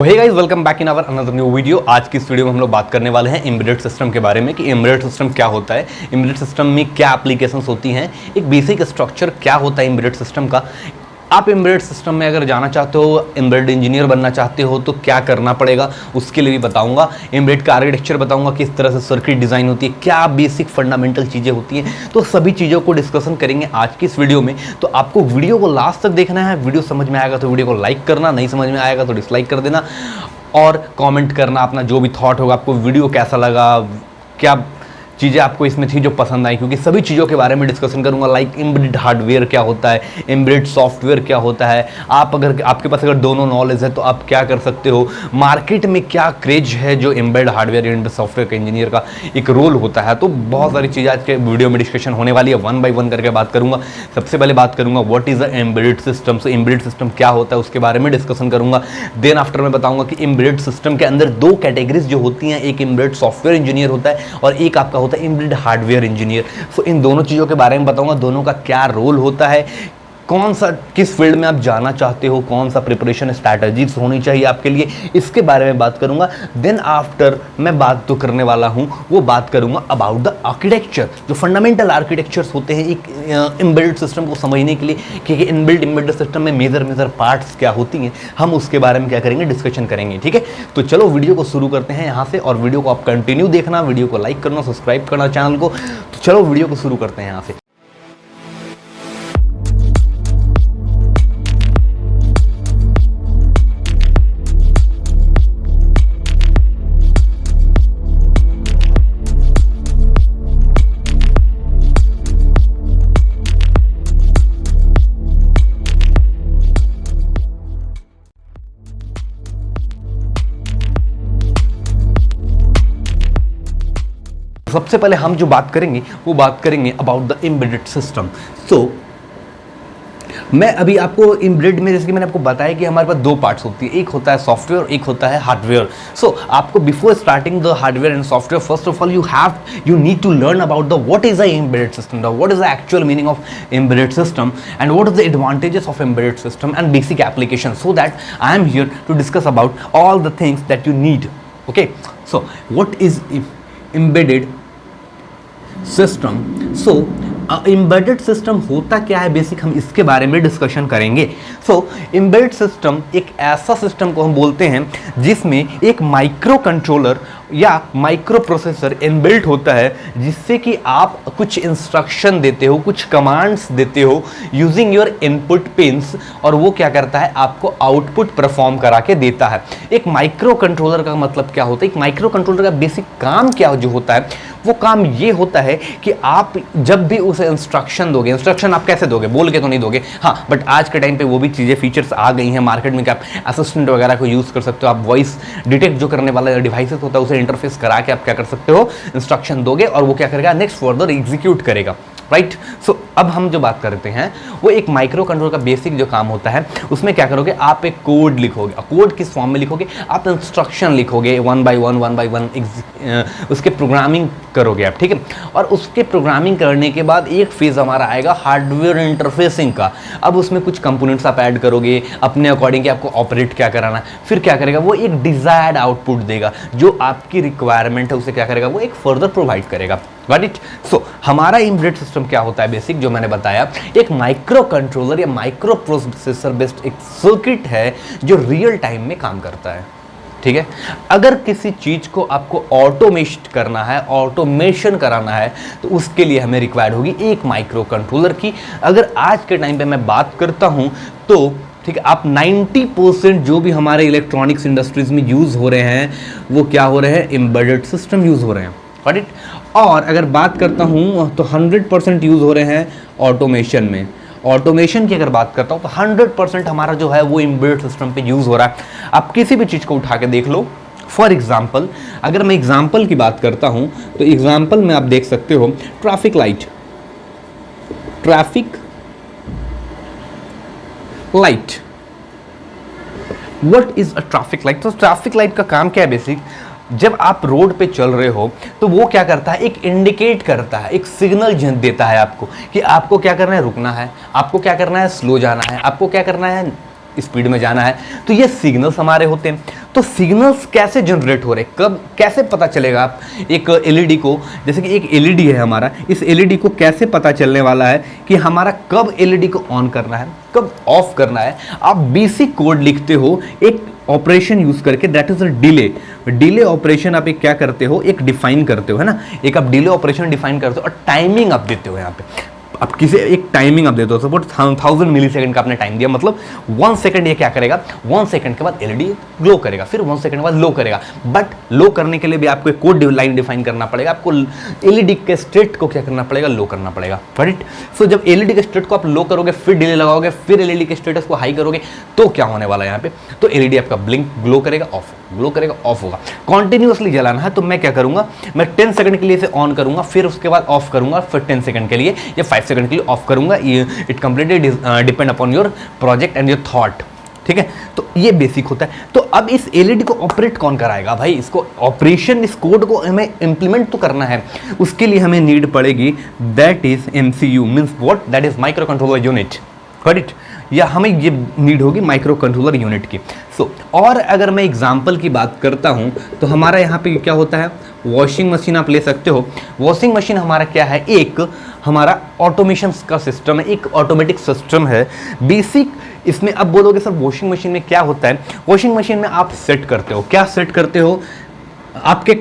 Hey guys, welcome back in our another new video. आज की इस वीडियो में हम लोग बात करने वाले हैं एम्बेडेड सिस्टम के बारे में कि एम्बेडेड सिस्टम क्या होता है, एम्बेडेड सिस्टम में क्या एप्लीकेशंस होती हैं, एक बेसिक स्ट्रक्चर क्या होता है एम्बेडेड सिस्टम का। आप एम्बेडेड सिस्टम में अगर जाना चाहते हो, एम्बेडेड इंजीनियर बनना चाहते हो तो क्या करना पड़ेगा उसके लिए भी बताऊंगा। एम्बेडेड का आर्किटेक्चर बताऊंगा, किस तरह से सर्किट डिज़ाइन होती है, क्या बेसिक फंडामेंटल चीज़ें होती हैं, तो सभी चीज़ों को डिस्कशन करेंगे आज की इस वीडियो में। तो आपको वीडियो को लास्ट तक देखना है। वीडियो समझ में आएगा तो वीडियो को लाइक करना, नहीं समझ में आएगा तो डिसलाइक कर देना और कमेंट करना अपना जो भी थॉट होगा, आपको वीडियो कैसा लगा, क्या चीज़ें आपको इसमें थी जो पसंद आई, क्योंकि सभी चीज़ों के बारे में डिस्कशन करूंगा। लाइक एम्बेडेड हार्डवेयर क्या होता है, एम्बेडेड सॉफ्टवेयर क्या होता है, आप अगर आपके पास अगर दोनों नॉलेज है तो आप क्या कर सकते हो, मार्केट में क्या क्रेज है जो एम्बेडेड हार्डवेयर एंड सॉफ्टवेयर के इंजीनियर का एक रोल होता है। तो बहुत सारी चीज़ें आज के वीडियो में डिस्कशन होने वाली है, वन बाई वन करके बात करूंगा। सबसे पहले बात करूंगा what is the embedded system. So embedded system क्या होता है उसके बारे में डिस्कशन करूंगा। देन आफ्टर मैं बताऊंगा कि एम्बेडेड सिस्टम के अंदर दो कैटेगरीज जो होती हैं, एक एम्बेडेड सॉफ्टवेयर इंजीनियर होता है और एक आपका होता है एम्बेडेड हार्डवेयर इंजीनियर। सो इन दोनों चीज़ों के बारे में बताऊंगा, दोनों का क्या रोल होता है, कौन सा किस फील्ड में आप जाना चाहते हो, कौन सा प्रिपरेशन स्ट्रैटेजीज होनी चाहिए आपके लिए, इसके बारे में बात करूंगा। देन आफ्टर मैं बात तो करने वाला हूं, वो बात करूंगा अबाउट द आर्किटेक्चर, जो फंडामेंटल आर्किटेक्चर्स होते हैं एक एम्बेडेड सिस्टम को समझने के लिए कि इनबिल्ट एम्बेडेड सिस्टम में मेजर पार्ट्स क्या होती हैं, हम उसके बारे में क्या करेंगे, डिस्कशन करेंगे। ठीक है, तो चलो वीडियो को शुरू करते हैं यहाँ से, और वीडियो को आप कंटिन्यू देखना, वीडियो को लाइक करना, सब्सक्राइब करना चैनल को। तो चलो वीडियो को शुरू करते हैं यहाँ से। सबसे पहले हम जो बात करेंगे वो बात करेंगे अबाउट द एम्बेडेड सिस्टम। सो मैं अभी आपको एम्बेडेड में, जैसे कि मैंने आपको बताया कि हमारे पास दो पार्ट्स होती है, एक होता है सॉफ्टवेयर, एक होता है हार्डवेयर। सो आपको before starting the hardware and software, first of all you need to learn about the what is the embedded system, what is the actual meaning of embedded system and what is the advantages of embedded system and basic application, so that I am here to discuss about all the things that you need. Okay, so what is embedded system. So embedded system होता क्या है basic, हम इसके बारे में discussion करेंगे। सो embedded system एक ऐसा सिस्टम को हम बोलते हैं जिसमें एक माइक्रो कंट्रोलर या माइक्रो प्रोसेसर इनबिल्ट होता है, जिससे कि आप कुछ इंस्ट्रक्शन देते हो, कुछ कमांड्स देते हो यूजिंग योर इनपुट पिंस, और वो क्या करता है, आपको आउटपुट परफॉर्म करा के देता है। एक माइक्रो कंट्रोलर का मतलब क्या होता है, एक माइक्रो कंट्रोलर का बेसिक काम क्या जो होता है, वो काम ये होता है कि आप जब भी उसे इंस्ट्रक्शन दोगे, इंस्ट्रक्शन आप कैसे दोगे, बोल के तो नहीं दोगे, हाँ, बट आज के टाइम पे वो भी चीज़ें फीचर्स आ गई हैं मार्केट में कि आप असिस्टेंट वगैरह को यूज़ कर सकते हो। आप वॉइस डिटेक्ट जो करने वाला डिवाइसेस होता है उसे इंटरफेस करा के आप क्या कर सकते हो, इंस्ट्रक्शन दोगे और वो क्या करेगा, नेक्स्ट फर्दर एग्जीक्यूट करेगा। राइट, सो अब हम जो बात करते हैं वो एक माइक्रो कंट्रोलर का बेसिक जो काम होता है, उसमें क्या करोगे, आप एक कोड लिखोगे। कोड किस फॉर्म में लिखोगे, आप इंस्ट्रक्शन लिखोगे वन बाय वन उसके प्रोग्रामिंग करोगे आप। ठीक है, और उसके प्रोग्रामिंग करने के बाद एक फेज हमारा आएगा हार्डवेयर इंटरफेसिंग का। अब उसमें कुछ कंपोनेंट्स आप ऐड करोगे अपने अकॉर्डिंग कि आपको ऑपरेट क्या कराना है, फिर क्या करेगा, वो एक डिजायर्ड आउटपुट देगा, जो आपकी रिक्वायरमेंट है उसे क्या करेगा, वो एक फर्दर प्रोवाइड करेगा। Got it. सो हमारा एम्बेडेड सिस्टम क्या होता है बेसिक, जो मैंने बताया, एक माइक्रो कंट्रोलर या माइक्रो प्रोसेसर बेस्ड एक सर्किट है जो रियल टाइम में काम करता है। ठीक है, अगर किसी चीज़ को आपको ऑटोमेट करना है, ऑटोमेशन कराना है, तो उसके लिए हमें रिक्वायर्ड होगी एक माइक्रो कंट्रोलर की। अगर आज के टाइम पे मैं बात करता हूं तो ठीक है, आप 90% जो भी हमारे इलेक्ट्रॉनिक्स इंडस्ट्रीज में यूज़ हो रहे हैं वो क्या हो रहे हैं, एम्बेडेड सिस्टम यूज़ हो रहे हैं। Got it. और अगर बात करता हूँ तो 100% यूज़ हो रहे हैं ऑटोमेशन में। ऑटोमेशन की अगर बात करता हूँ तो 100% हमारा जो है वो एम्बेडेड सिस्टम पे यूज़ हो रहा है। आप किसी भी चीज़ को उठा के देख लो। फॉर एग्जाम्पल, अगर मैं एग्जाम्पल की बात करता हूँ तो एग्जाम्पल में आप देख सकते हो traffic light. What is a traffic light. तो ट्रैफिक लाइट का काम क्या है बेसिक, जब आप रोड पे चल रहे हो तो वो क्या करता है, एक इंडिकेट करता है, एक सिग्नल देता है आपको कि आपको क्या करना है, रुकना है, आपको क्या करना है, स्लो जाना है, आपको क्या करना है, स्पीड में जाना है, तो ये सिग्नल्स हमारे होते हैं। तो सिग्नल्स कैसे जनरेट हो रहे हैं, कब कैसे पता चलेगा आप एक एलईडी को, जैसे कि एक एलईडी है हमारा, इस एलईडी को कैसे पता चलने वाला है कि हमारा कब एलईडी को ऑन करना है, कब ऑफ करना है। आप बेसिक कोड लिखते हो एक ऑपरेशन यूज करके, that is a delay operation. आप एक क्या करते हो, एक डिफाइन करते हो, है ना, एक आप डिले ऑपरेशन डिफाइन करते हो और टाइमिंग आप देते हो। यहाँ पे आप किसी एक टाइमिंग आप देते हो, सपोज 1000 मिली सेकंड का आपने टाइम दिया, मतलब 1 सेकंड ये क्या करेगा, 1 सेकंड के बाद एलईडी ग्लो करेगा, फिर 1 सेकंड के बाद लो करेगा। बट लो करने के लिए भी आपको एक कोड लाइन डिफाइन करना पड़ेगा, आपको एलईडी के स्टेट को क्या करना पड़ेगा, लो करना पड़ेगा, राइट। सो जब एलईडी के स्टेट को आप लो करोगे, फिर डिले लगाओगे, फिर एलईडी के स्टेटस को हाई करोगे, तो क्या होने वाला है यहाँ पे, तो एलईडी आपका ब्लिंक ग्लो करेगा, ऑफ ग्लो करेगा, ऑफ होगा। कॉन्टिन्यूसली जलाना है तो मैं क्या करूंगा, मैं 10 सेकंड के लिए इसे ऑन करूंगा, फिर उसके बाद ऑफ करूंगा, फिर 10 सेकंड के लिए या 5 सेकंड के लिए ऑफ करूंगा। It completely depend upon your project and your thought, ठीक है। तो ये बेसिक होता है। तो अब इस एलईडी को ऑपरेट कौन कराएगा भाई, इसको ऑपरेशन, इस कोड को हमें इंप्लीमेंट तो करना है, उसके लिए हमें नीड पड़ेगी, that is MCU, means what, that is micro controller unit, correct, या हमें ये नीड होगी माइक्रो कंट्रोलर यूनिट की। सो और अगर मैं एग्जांपल की बात करता हूं तो हमारा यहाँ पे क्या होता है, वॉशिंग मशीन आप ले सकते हो। वॉशिंग मशीन हमारा क्या है, एक हमारा ऑटोमेशन का सिस्टम है, एक ऑटोमेटिक सिस्टम है बेसिक। इसमें अब बोलोगे सर वॉशिंग मशीन में क्या होता है, वॉशिंग मशीन में आप सेट करते हो, क्या सेट करते हो, आपके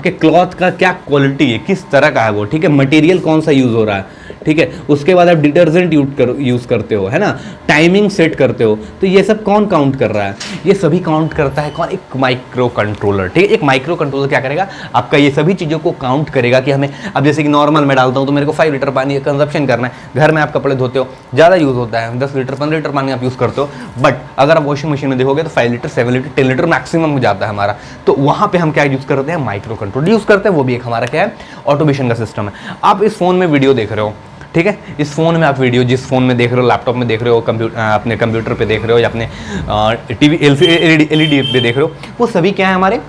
क्लॉथ का क्या क्वालिटी है, किस तरह का है वो, ठीक है, मटेरियल कौन सा यूज हो रहा है, ठीक है, उसके बाद आप डिटर्जेंट यूज करते हो, है ना, टाइमिंग सेट करते हो। तो ये सब कौन काउंट कर रहा है, ये सभी काउंट करता है कौन, एक माइक्रो कंट्रोलर, ठीक है। एक माइक्रो कंट्रोलर क्या करेगा, आपका ये सभी चीज़ों को काउंट करेगा कि हमें, अब जैसे कि नॉर्मल मैं डालता हूँ तो मेरे को 5 लीटर पानी कंजप्शन करना है, घर में आप कपड़े धोते हो, ज़्यादा यूज़ होता है, 10 लीटर 15 लीटर पानी आप यूज़ करते हो, बट अगर आप वॉशिंग मशीन में देखोगे तो 5 लीटर 7 लीटर 10 लीटर मैक्सिमम हो जाता है हमारा। तो वहाँ पर हम क्या यूज़ करते हैं, माइक्रो कंट्रोलर यूज़ करते हैं, वो भी एक हमारा क्या है, ऑटोमेशन का सिस्टम है। आप इस फोन में वीडियो देख रहे हो, ठीक है, इस फोन में आप वीडियो जिस फोन में देख रहे हो, लैपटॉप में देख रहे हो, अपने कंप्यूटर पे देख रहे हो, या अपने टीवी एलईडी पे देख रहे हो, वो सभी क्या है, हमारे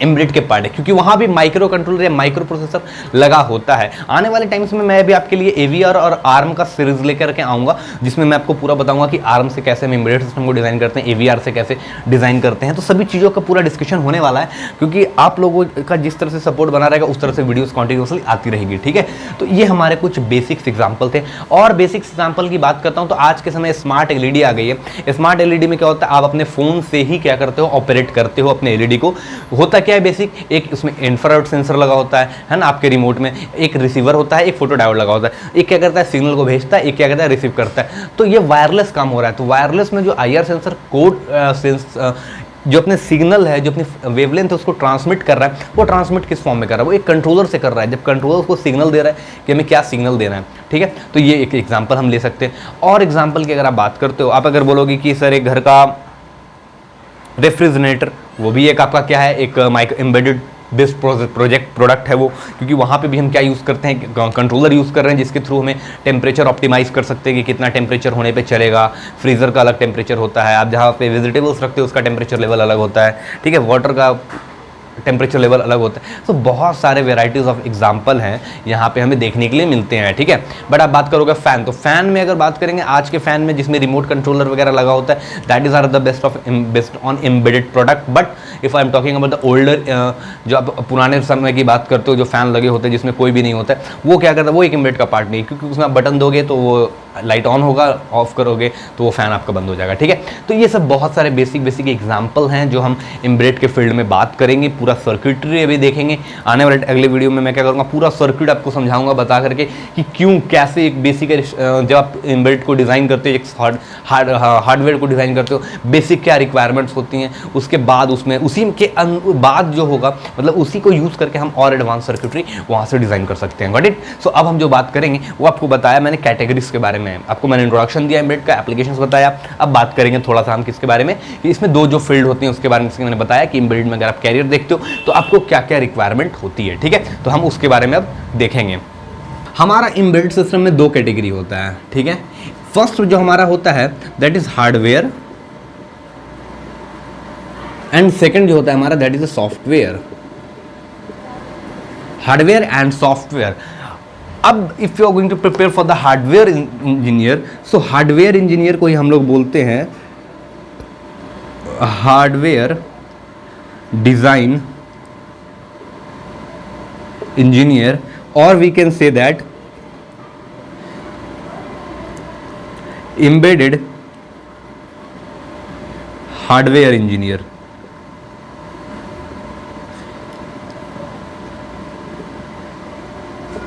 एम्बेडेड के पार्ट है, क्योंकि वहाँ भी माइक्रो कंट्रोलर या माइक्रो प्रोसेसर लगा होता है। आने वाले टाइम्स में मैं भी आपके लिए एवीआर और आर्म का सीरीज लेकर के आऊँगा, जिसमें मैं आपको पूरा बताऊंगा कि आर्म से कैसे हम एम्बेडेड सिस्टम को डिज़ाइन करते हैं, एवीआर से कैसे डिज़ाइन करते हैं। तो सभी चीज़ों का पूरा डिस्कशन होने वाला है, क्योंकि आप लोगों का जिस तरह से सपोर्ट बना रहेगा उस तरह से वीडियोज़ कॉन्टिन्यूसली आती रहेगी, ठीक है। तो ये हमारे कुछ बेसिक्स एग्जाम्पल थे। और बेसिक्स एग्जाम्पल की बात करता हूँ तो आज के समय स्मार्ट एलईडी आ गई है। स्मार्ट एलईडी में क्या होता है, आप अपने फ़ोन से ही क्या करते हो, ऑपरेट करते हो अपने एलईडी को। होता क्या है बेसिक, एक उसमें इंफ्रारेड सेंसर लगा होता है ना, आपके रिमोट में एक रिसीवर होता है, एक फोटो डायोड लगा होता है, एक क्या करता है सिग्नल को भेजता है, एक क्या करता है रिसीव करता है। तो ये वायरलेस काम हो रहा है। तो वायरलेस में जो आईआर सेंसर कोड जो अपने सिग्नल है, जो अपनी वेवलेंथ है उसको ट्रांसमिट कर रहा है, वो ट्रांसमिट किस फॉर्म में कर रहा है, वो एक कंट्रोलर से कर रहा है। जब कंट्रोलर उसको सिग्नल दे रहा है कि हमें क्या सिग्नल देना है, ठीक है। तो ये एक एग्जांपल हम ले सकते हैं। और एग्जांपल की अगर आप बात करते हो, आप अगर बोलोगे कि सर एक घर का रेफ्रिजरेटर, वो भी एक आपका क्या है, एक माइक्रो एम्बेडेड बेस्ड प्रोडक्ट है वो, क्योंकि वहाँ पे भी हम क्या यूज़ करते हैं, कंट्रोलर यूज़ कर रहे हैं, जिसके थ्रू हमें टेम्परेचर ऑप्टिमाइज़ कर सकते हैं कि कितना टेम्परेचर होने पे चलेगा। फ्रीज़र का अलग टेम्परेचर होता है, आप जहाँ पे वेजिटेबल्स रखते हो उसका टेम्परेचर लेवल अलग होता है, ठीक है, वाटर का टेम्परेचर लेवल अलग होता है। तो बहुत सारे वेराइटीज़ ऑफ एग्जाम्पल हैं यहाँ पे हमें देखने के लिए मिलते हैं, ठीक है। बट आप बात करोगे फ़ैन, तो फ़ैन में अगर बात करेंगे, आज के फ़ैन में जिसमें रिमोट कंट्रोलर वगैरह लगा होता है, that is are the best on embedded product. But if I am talking about the older, जो आप पुराने समय की बात करते हो, जो फ़ैन लगे होते हैं जिसमें कोई भी नहीं होता है, वो क्या करता है, वो एक एम्बेडेड का पार्ट नहीं, क्योंकि उसमें आप बटन दोगे तो वो लाइट ऑन होगा, ऑफ करोगे तो वो फ़ैन आपका बंद हो जाएगा, ठीक है। तो ये सब बहुत सारे बेसिक एग्जाम्पल हैं जो हम एम्बेडेड के फील्ड में बात करेंगे। पूरा सर्किटरी अभी देखेंगे आने वाले अगले वीडियो में। मैं क्या करूँगा, पूरा सर्किट आपको समझाऊंगा बता करके कि क्यों कैसे एक बेसिक, जब आप एम्बेडेड को डिज़ाइन करते हो, एक हार्डवेयर को डिज़ाइन करते हो, बेसिक क्या रिक्वायरमेंट्स होती हैं, उसके बाद उसमें उसी के बाद जो होगा, मतलब उसी को यूज़ करके हम और एडवांस सर्किटरी वहाँ से डिज़ाइन कर सकते हैं, गॉट इट। सो अब हम जो बात करेंगे वो आपको बताया मैंने कैटेगरीज के बारे में, आपको मैंने इंट्रोडक्शन दिया एम्बेडेड का, एप्लीकेशंस बताया। अब बात करेंगे थोड़ा सा हम किसके बारे में, कि इसमें दो जो फील्ड होती हैं उसके बारे में मैंने बताया कि एम्बेडेड में अगर आप कैरियर देखते हो तो आपको क्या क्या रिक्वायरमेंट होती है, ठीक है। तो हम उसके बारे में अब देखेंगे। हमारा एम्बेडेड सिस्टम में दो कैटेगरी होता है, ठीक है। फर्स्ट जो हमारा होता है that is hardware, and second जो होता है हमारा that is a software. Hardware and software. अब if you are going to prepare for the hardware engineer, so hardware engineer को ही हम लोग बोलते हैं हार्डवेयर डिजाइन इंजीनियर, और we can say that embedded hardware engineer.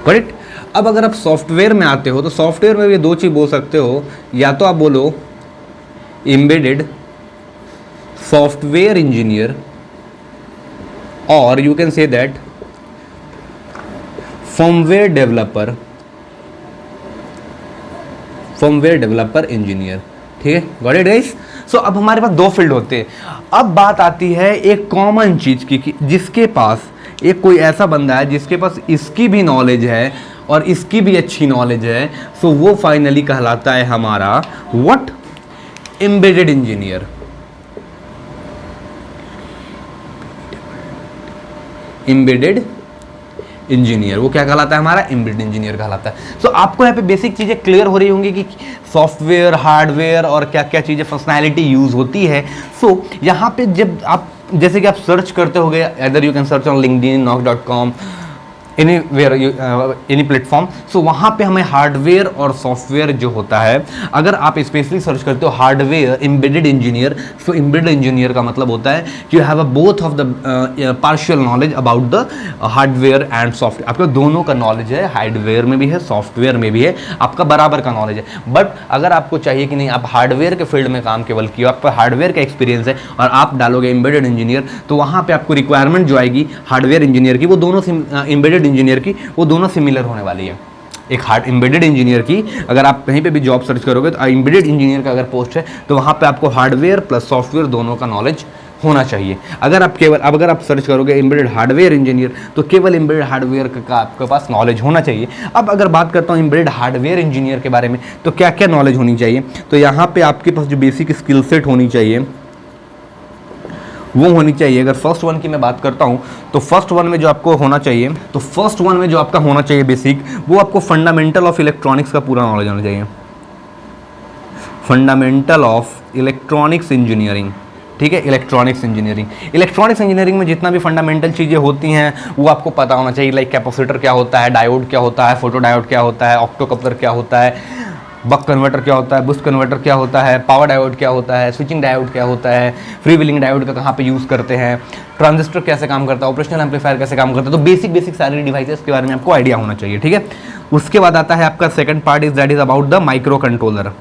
Correct. अब अगर आप सॉफ्टवेयर में आते हो तो सॉफ्टवेयर में भी दो चीज बोल सकते हो, या तो आप बोलो एम्बेडेड सॉफ्टवेयर इंजीनियर, और you can say that firmware developer engineer. ठीक है, गॉट इट गाइस। सो अब हमारे पास दो फील्ड होते हैं। अब बात आती है एक कॉमन चीज की कि जिसके पास एक कोई ऐसा बंदा है जिसके पास इसकी भी नॉलेज है और इसकी भी अच्छी नॉलेज है, सो वो फाइनली कहलाता है हमारा what, embedded engineer. Embedded engineer वो क्या कहलाता है हमारा, एम्बेडेड इंजीनियर कहलाता है। सो आपको यहाँ पे बेसिक चीज़ें क्लियर हो रही होंगी कि सॉफ्टवेयर, हार्डवेयर और क्या क्या चीज़ें फंक्शनैलिटी यूज़ होती है। सो यहाँ पे जब आप जैसे कि आप सर्च करते होगे, other you can search on LinkedIn, knock.com, anywhere, any platform. So वहाँ पे हमें हार्डवेयर और सॉफ्टवेयर जो होता है, अगर आप स्पेशली सर्च करते हो हार्डवेयर एम्बेडेड इंजीनियर, सो एम्बेडेड इंजीनियर का मतलब होता है कि you have a both of the partial knowledge about the hardware and software. आपका दोनों का नॉलेज है, हार्डवेयर में भी है, सॉफ्टवेयर में भी है, आपका बराबर का नॉलेज है। बट अगर आपको चाहिए कि नहीं आप हार्डवेयर के फील्ड में काम केवल किया, आपका हार्डवेयर का एक्सपीरियंस है और आप डालोगे एम्बेडेड इंजीनियर, तो वहाँ पे आपको रिक्वायरमेंट जो आएगी हार्डवेयर इंजीनियर की, वो दोनों एम्बेडेड इंजीनियर की वो दोनों सिमिलर होने वाली है। एक हार्ड एम्बेडेड इंजीनियर की अगर आप कहीं पे भी जॉब सर्च करोगे तो एम्बेडेड इंजीनियर का अगर पोस्ट है तो वहाँ पे आपको हार्डवेयर प्लस सॉफ्टवेयर दोनों का नॉलेज होना चाहिए। अगर आप केवल अगर आप सर्च करोगे एम्बेडेड हार्डवेयर इंजीनियर तो केवल एम्बेडेड हार्डवेयर का आपके पास नॉलेज होना चाहिए। अब अगर बात करता हूँ एम्बेडेड हार्डवेयर इंजीनियर के बारे में तो क्या क्या नॉलेज होनी चाहिए, तो यहाँ पे आपके पास जो बेसिक स्किल सेट होनी चाहिए वो होनी चाहिए। अगर फर्स्ट वन की मैं बात करता हूँ तो फर्स्ट वन में जो आपको होना चाहिए, तो फर्स्ट वन में जो आपका होना चाहिए बेसिक, वो आपको फंडामेंटल ऑफ इलेक्ट्रॉनिक्स का पूरा नॉलेज होना चाहिए। फंडामेंटल ऑफ इलेक्ट्रॉनिक्स इंजीनियरिंग, ठीक है, इलेक्ट्रॉनिक्स इंजीनियरिंग में जितना भी फंडामेंटल चीज़ें होती हैं वो आपको पता होना चाहिए। लाइक कैपेसिटर क्या होता है, डायोड क्या होता है, फोटो डायोड क्या होता है, ऑप्टोकपलर क्या होता है, बक कन्वर्टर क्या होता है, बूस्ट कन्वर्टर क्या होता है, पावर डायोड क्या होता है, स्विचिंग डायोड क्या होता है, फ्री व्हीलिंग डायोड का कहाँ पे यूज़ करते हैं, ट्रांजिस्टर कैसे काम करता है, ऑपरेशनल एम्पलीफायर कैसे काम करता है। तो बेसिक सारी डिवाइसेस के बारे में आपको आइडिया होना चाहिए। ठीक है, उसके बाद आता है आपका second part is that is about the micro controller.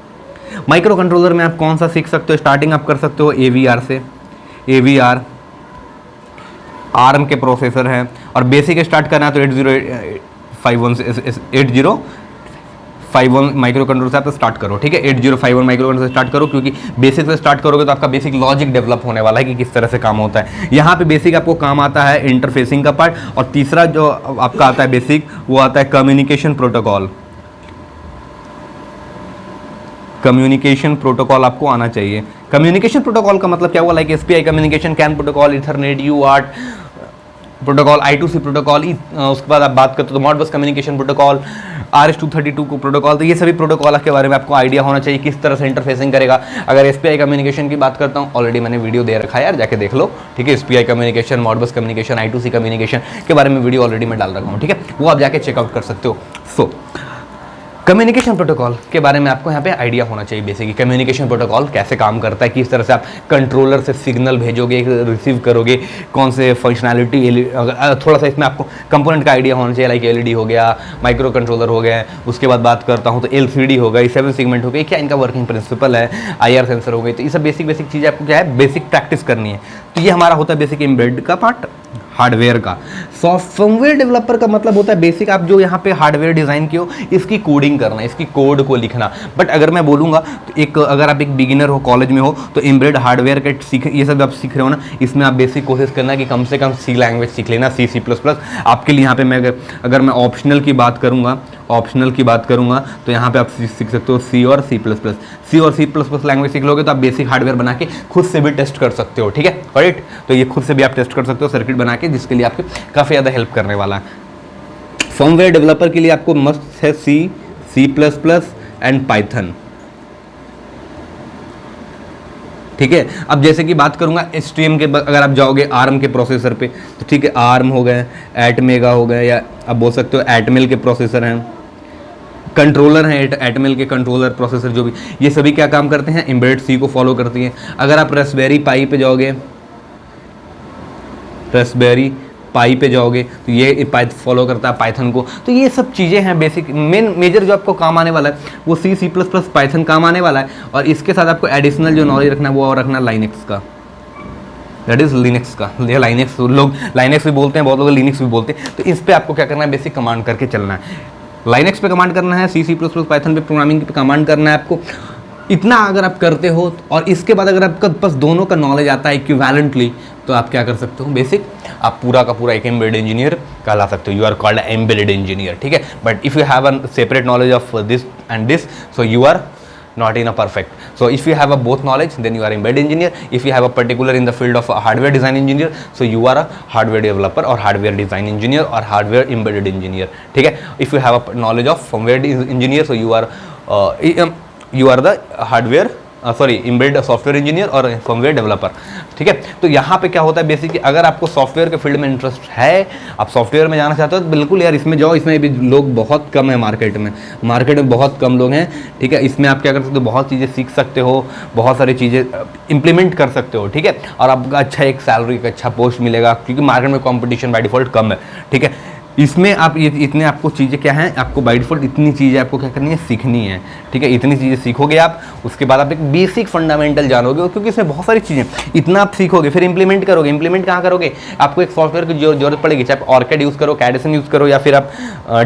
Micro controller में आप कौन सा सीख सकते हो, स्टार्टिंग आप कर सकते हो AVR से। AVR ARM के प्रोसेसर हैं और बेसिक स्टार्ट करना है तो 8051 माइक्रो कंट्रोलर से आप स्टार्ट करो। ठीक है, 8051 माइक्रो कंट्रोलर से स्टार्ट करो, क्योंकि बेसिक से स्टार्ट करोगे तो आपका बेसिक लॉजिक डेवलप होने वाला है कि किस तरह से काम होता है। यहाँ पे बेसिक आपको काम आता है इंटरफेसिंग का पार्ट, और तीसरा जो आपका आता है बेसिक वो आता है कम्युनिकेशन प्रोटोकॉल। कम्युनिकेशन प्रोटोकॉल आपको आना चाहिए। कम्युनिकेशन प्रोटोकॉल का मतलब क्या हुआ, like SPI communication, CAN protocol, Ethernet, UART protocol, I2C protocol, उसके बाद आप बात करते हो तो मॉडबस कम्युनिकेशन प्रोटोकॉल, RS-232 को प्रोटोकॉल। तो ये सभी प्रोटोकॉल के बारे में आपको आइडिया होना चाहिए किस तरह से इंटरफेसिंग करेगा। अगर SPI कम्युनिकेशन की बात करता हूँ, ऑलरेडी मैंने वीडियो दे रखा है यार, जाके देख लो। ठीक है, SPI communication, Modbus communication, I2C communication के बारे में वीडियो ऑलरेडी मैं डाल रखा हूँ। ठीक है, वो आप जाके चेकआउट कर सकते हो। सो कम्युनिकेशन प्रोटोकॉल के बारे में आपको यहाँ पे आइडिया होना चाहिए बेसिकली, कम्युनिकेशन प्रोटोकॉल कैसे काम करता है, किस तरह से आप कंट्रोलर से सिग्नल भेजोगे, रिसीव करोगे, कौन से फंक्शनैलिटी, थोड़ा सा इसमें आपको कंपोनेंट का आइडिया होना चाहिए। लाइक LED हो गया, माइक्रो कंट्रोलर हो गया, उसके बाद बात करता हूँ तो LCD हो गई, 7 सेगमेंट हो गई, क्या इनका वर्किंग प्रिंसिपल है, IR सेंसर हो गई। तो ये सब बेसिक चीज़ें आपको क्या है, बेसिक प्रैक्टिस करनी है। तो ये हमारा होता है बेसिक एम्बेडेड का पार्ट, हार्डवेयर का। सॉफ्टवेयर डेवलपर का मतलब होता है बेसिक आप जो यहाँ पे हार्डवेयर डिज़ाइन किए हो इसकी कोडिंग करना, इसकी कोड को लिखना। बट अगर मैं बोलूँगा तो एक अगर आप एक बिगिनर हो, कॉलेज में हो, तो एम्बेडेड हार्डवेयर के सीख, ये सब आप सीख रहे हो ना, इसमें आप बेसिक कोशिश करना कि कम से कम C लैंग्वेज सीख लेना, C++। आपके लिए यहाँ पे मैं अगर मैं ऑप्शनल की बात करूँगा तो यहाँ पे आप सीख सकते हो C और C++। लैंग्वेज सीख लोगे तो आप बेसिक हार्डवेयर बना के खुद से भी टेस्ट कर सकते हो। ठीक है, राइट, तो ये खुद से भी आप टेस्ट कर सकते हो सर्किट बना के, जिसके लिए आपके काफ़ी ज़्यादा हेल्प करने वाला है। फर्मवेयर डेवलपर के लिए आपको मस्ट है C++ एंड पाइथन। ठीक है, अब जैसे कि बात करूंगा HTM के, अगर आप जाओगे ARM के प्रोसेसर पे तो ठीक है, ARM हो गए, एटमेगा हो गए, या आप बोल सकते हो एटमेल के प्रोसेसर हैं, कंट्रोलर हैं, एटमेल के कंट्रोलर प्रोसेसर जो भी, ये सभी क्या काम करते हैं, एम्बेडेड C को फॉलो करती हैं। अगर आप रास्पबेरी पाई पे जाओगे, रास्पबेरी पाई पे जाओगे तो ये पाइथन फॉलो करता है पाइथन को। तो ये सब चीज़ें हैं बेसिक, मेजर जो आपको काम आने वाला है वो C++ पाइथन काम आने वाला है। और इसके साथ आपको एडिशनल जो नॉलेज रखना है वो और रखना लाइनेक्स का, दैट इज लिनक्स का। ये लाइनेक्स, लोग लाइनेक्स भी बोलते हैं, बहुत लोग लिनक्स भी बोलते हैं। तो इस पर आपको क्या करना है, बेसिक कमांड करके चलना है। लाइनेक्स पे कमांड करना है, C++ पाइथन पे प्रोग्रामिंग पे कमांड करना है आपको। इतना अगर आप करते हो और इसके बाद अगर आपका बस दोनों का नॉलेज आता है इक्विवेलेंटली, तो आप क्या कर सकते हो, बेसिक आप पूरा का पूरा एक एम्बेडेड इंजीनियर कहला सकते हो। You are called embedded engineer, ठीक है। But if you have a separate knowledge of this and this, so you are not in a perfect. So if you have a both knowledge, then you are embedded engineer. If you have a particular in the field of a hardware design engineer, so you are a hardware developer or hardware design engineer or hardware embedded engineer, ठीक है। If you have a knowledge of firmware engineer, so you are the hardware embedded software engineer और firmware developer, ठीक है। तो यहाँ पे क्या होता है बेसिकली, अगर आपको सॉफ्टवेयर के फील्ड में इंटरेस्ट है, आप सॉफ्टवेयर में जाना चाहते हो, तो बिल्कुल यार इसमें जाओ। इसमें भी लोग बहुत कम है मार्केट में बहुत कम लोग हैं, ठीक है। इसमें आप क्या कर सकते हो, बहुत चीज़ें सीख सकते हो, बहुत सारी चीज़ें इम्प्लीमेंट कर सकते हो, ठीक है। और आपका अच्छा एक सैलरी का अच्छा पोस्ट मिलेगा, क्योंकि मार्केट में कॉम्पिटिशन बाय डिफॉल्ट कम है, ठीक है। इसमें आप इतने आपको चीज़ें क्या हैं, आपको बाय डिफॉल्ट इतनी चीज़ें आपको क्या करनी है, सीखनी है, ठीक है। इतनी चीज़ें सीखोगे आप, उसके बाद आप एक बेसिक फंडामेंटल जानोगे, क्योंकि इसमें बहुत सारी चीज़ें, इतना आप सीखोगे फिर इंप्लीमेंट करोगे। इंप्लीमेंट कहाँ करोगे, आपको एक सॉफ्टवेयर की जरूरत पड़ेगी, चाहे आप ऑर्किड यूज़ करो, कैडेसन यूज़ करो, या फिर आप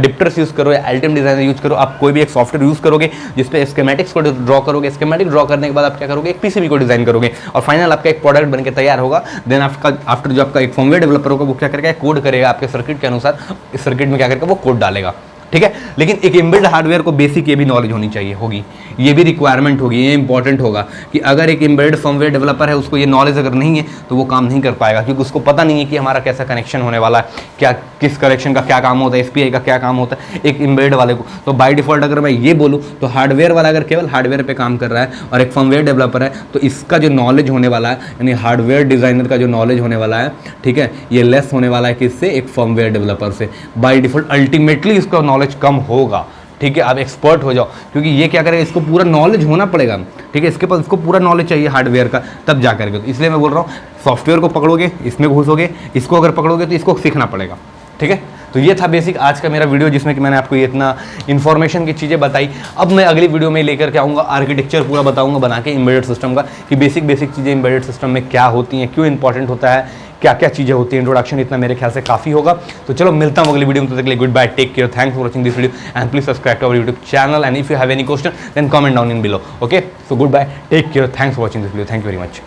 डिप्टर्स यूज़ करो, या अल्टिम डिजाइनर यूज़ करो। आप कोई भी एक सॉफ्टवेयर यूज़ करोगे जिसपे स्कीमेटिक्स को ड्रॉ करोगे। स्कीमेटिक ड्रॉ करने के बाद आप क्या करोगे, एक पीसीबी को डिजाइन करोगे, और फाइनल आपका एक प्रोडक्ट बनकर तैयार होगा। देन आफ्टर जो आपका एक फर्मवेयर डेवलपर होगा, वो क्या करेगा, कोड करेगा आपके सर्किट के अनुसार, इस सर्किट में क्या करेगा, वो कोड डालेगा, ठीक है। लेकिन एक एम्बेडेड हार्डवेयर को बेसिक ये भी नॉलेज होनी चाहिए, होगी, ये भी रिक्वायरमेंट होगी, ये इंपॉर्टेंट होगा कि अगर एक एम्बेडेड फर्मवेयर डेवलपर है, उसको ये नॉलेज अगर नहीं है तो वो काम नहीं कर पाएगा, क्योंकि उसको पता नहीं है कि हमारा कैसा कनेक्शन होने वाला है, क्या किस कनेक्शन का क्या काम होता है, SPI का क्या काम होता है एक एम्बेडेड वाले को। तो बाय डिफॉल्ट अगर मैं ये बोलूँ तो हार्डवेयर वाला अगर केवल हार्डवेयर पे काम कर रहा है और एक फर्मवेयर डेवलपर है, तो इसका जो नॉलेज होने वाला है, यानी हार्डवेयर डिजाइनर का जो नॉलेज होने वाला है, ठीक है, ये लेस होने वाला है किससे, एक फर्मवेयर डेवलपर से। बाय डिफॉल्ट अल्टीमेटली इसका नॉलेज कम होगा, ठीक है। आप एक्सपर्ट हो जाओ, क्योंकि ये क्या करेगा, इसको पूरा नॉलेज होना पड़ेगा, ठीक है। इसके पास इसको पूरा नॉलेज चाहिए हार्डवेयर का, तब जा करके। तो इसलिए मैं बोल रहा हूँ, सॉफ्टवेयर को पकड़ोगे, इसमें घुसोगे, इसको अगर पकड़ोगे तो इसको सीखना पड़ेगा, ठीक है। तो ये था बेसिक आज का मेरा वीडियो, जिसमें कि मैंने आपको ये इतना इन्फॉर्मेशन की चीज़ें बताई। अब मैं अगली वीडियो में लेकर के आऊँगा, आर्किटेक्चर पूरा बताऊँगा बना के एम्बेडेड सिस्टम का, कि बेसिक चीज़ें एम्बेडेड सिस्टम में क्या होती हैं, क्यों इंपॉर्टेंट होता है, क्या क्या चीज़ें होती हैं। इंट्रोडक्शन इतना मेरे ख्याल से काफ़ी होगा। तो चलो मिलता हूँ अगली वीडियो में, तब तक के लिए goodbye, take care, thanks for watching this video and please subscribe to our YouTube channel, and if you have any question then comment down in below. Okay, so goodbye, take care, thanks for watching this video, thank you very much.